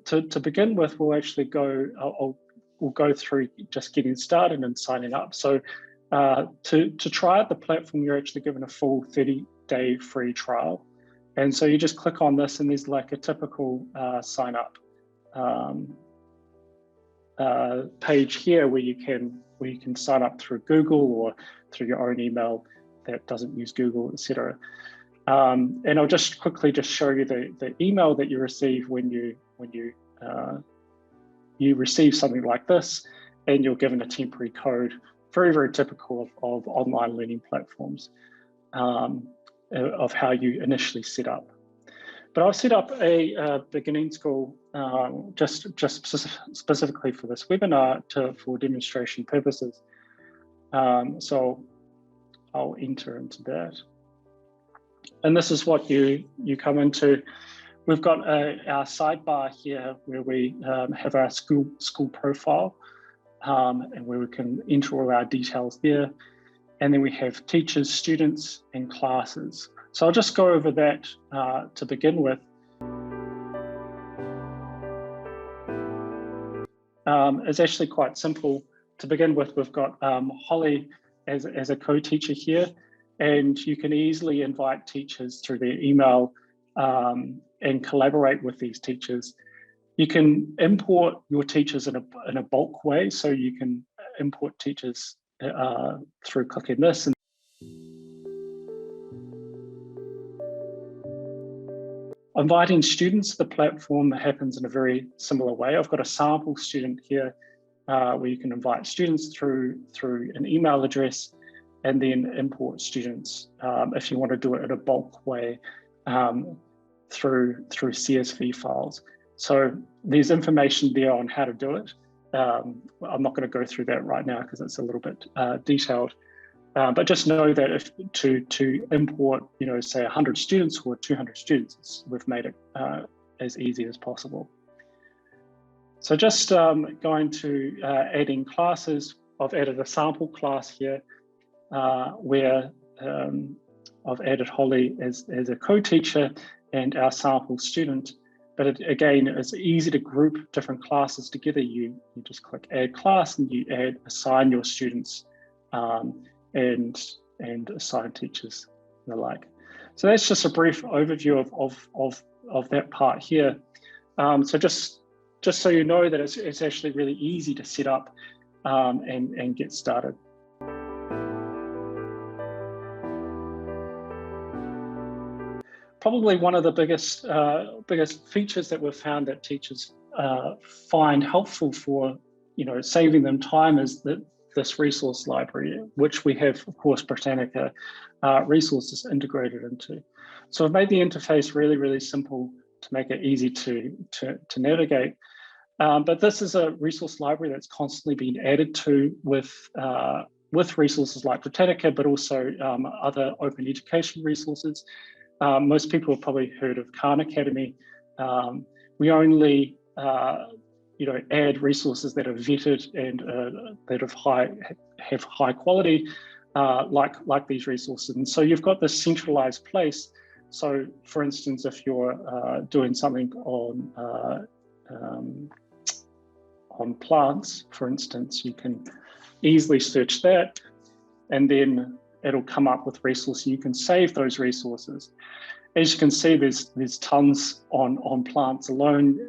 to begin with, we'll actually we'll go through just getting started and signing up. So to try out the platform, you're actually given a full 30-day free trial. And so you just click on this, and there's like a typical sign up page here where you can sign up through Google or through your own email that doesn't use Google, etc. And I'll just quickly show you the email that you receive when you receive something like this, and you're given a temporary code. Very, very typical of online learning platforms, of how you initially set up. But I've set up a beginning school just specifically for this webinar for demonstration purposes. So I'll enter into that. And this is what you come into. We've got our sidebar here where we have our school profile, and where we can enter all our details there. And then we have teachers, students, and classes. So I'll just go over that to begin with. It's actually quite simple. To begin with, we've got Holly as a co-teacher here, and you can easily invite teachers through their email and collaborate with these teachers. You can import your teachers in a bulk way, so you can import teachers through clicking this. Inviting students to the platform happens in a very similar way. I've got a sample student here where you can invite students through an email address, and then import students if you want to do it in a bulk way through CSV files. So there's information there on how to do it. I'm not going to go through that right now because it's a little bit detailed. But just know that if to import, say 100 students or 200 students, we've made it as easy as possible. So just going to adding classes. I've added a sample class here where I've added Holly as a co-teacher and our sample student. But again, it's easy to group different classes together. You just click add class, and you assign your students and assign teachers and the like. So that's just a brief overview of that part here. So just so you know that it's actually really easy to set up and get started. Probably one of the biggest features that we've found that teachers find helpful for saving them time is this resource library, which we have, of course, Britannica resources integrated into. So I've made the interface really, really simple to make it easy to navigate. But this is a resource library that's constantly being added to with resources like Britannica, but also other open education resources. Most people have probably heard of Khan Academy. We only add resources that are vetted and that have high quality, like these resources. And so you've got this centralized place. So for instance, if you're doing something on plants, for instance, you can easily search that, and then it'll come up with resources. You can save those resources. As you can see, there's tons on plants alone.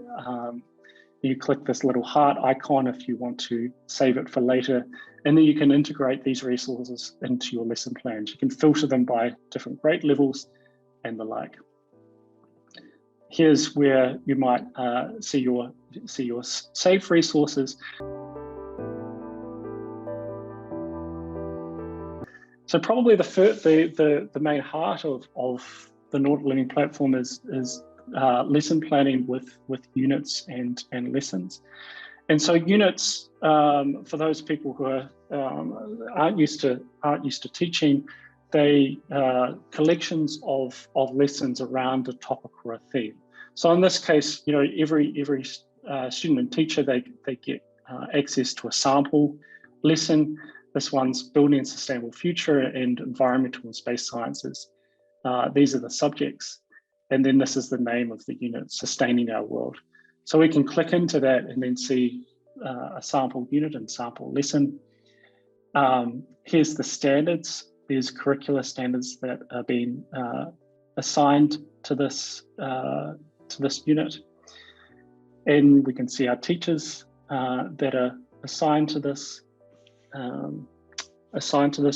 You click this little heart icon if you want to save it for later, and then you can integrate these resources into your lesson plans. You can filter them by different grade levels and the like. Here's where you might see your saved resources. So probably the main heart of the Nordic Learning Platform is lesson planning with units and lessons. And so units, for those people who aren't used to teaching, they collections of lessons around a topic or a theme. So in this case, every student and teacher, they get access to a sample lesson. This one's Building a Sustainable Future and Environmental and Space Sciences. These are the subjects. And then this is the name of the unit, Sustaining Our World. So we can click into that and then see a sample unit and sample lesson. Here's the standards. There's curricular standards that are being assigned to this unit. And we can see our teachers that are assigned to this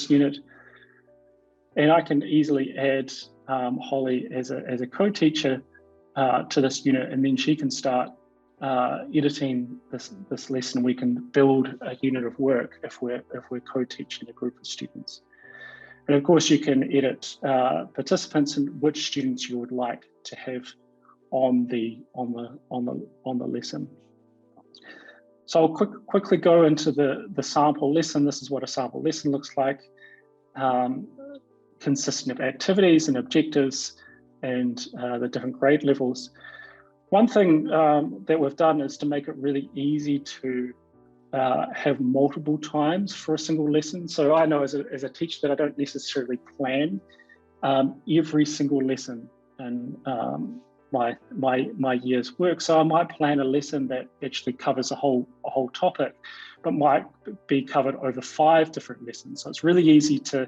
unit. And I can easily add Holly as a co-teacher to this unit, and then she can start editing this lesson. We can build a unit of work if we're co-teaching a group of students. And of course, you can edit participants and which students you would like to have on the lesson. So I'll quickly go into the sample lesson. This is what a sample lesson looks like, consisting of activities and objectives and the different grade levels. One thing that we've done is to make it really easy to have multiple times for a single lesson. So I know as a teacher that I don't necessarily plan every single lesson in my year's work. So I might plan a lesson that actually covers a whole topic, but might be covered over 5 different lessons. So it's really easy to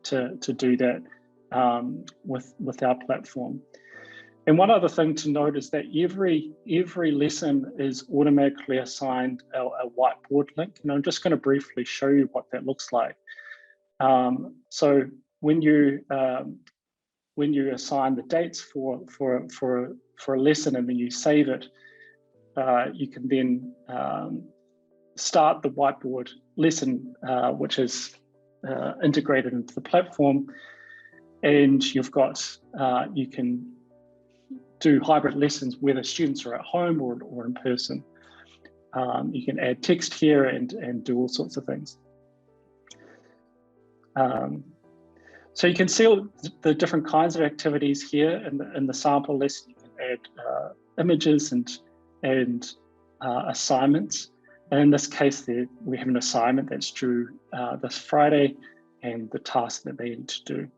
do that with our platform. And one other thing to note is that every lesson is automatically assigned a whiteboard link. And I'm just going to briefly show you what that looks like. So when you assign the dates for a lesson and then you save it, you can then start the whiteboard lesson, which is integrated into the platform. And you've got you can do hybrid lessons whether students are at home or in person. You can add text here and do all sorts of things. So you can see all the different kinds of activities here in the sample lesson. You can add images and assignments. And in this case, we have an assignment that's due this Friday and the task that they need to do.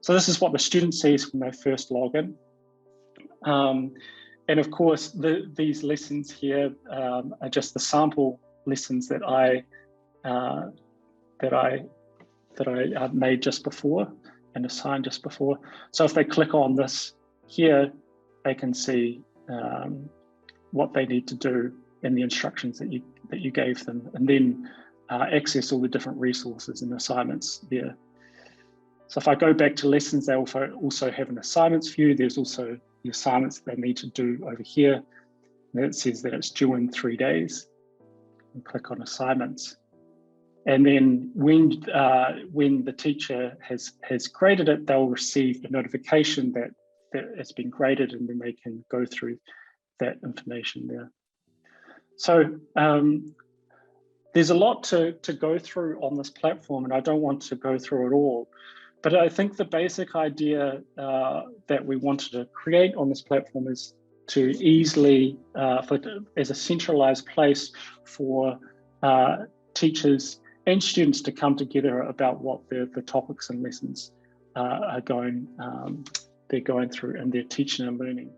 So this is what the student sees when they first log in. And of course, these lessons here are just the sample lessons that I made just before and assigned just before. So if they click on this here, they can see what they need to do and the instructions that you gave them, and then access all the different resources and assignments there. So if I go back to lessons, they also have an assignments view. There's also the assignments that they need to do over here. And it says that it's due in 3 days. And click on assignments. And then when the teacher has graded it, they'll receive a notification that it's been graded, and then they can go through that information there. So there's a lot to go through on this platform, and I don't want to go through it all. But I think the basic idea that we wanted to create on this platform is to easily, as a centralized place for teachers and students to come together about what the topics and lessons they're going through in their teaching and learning.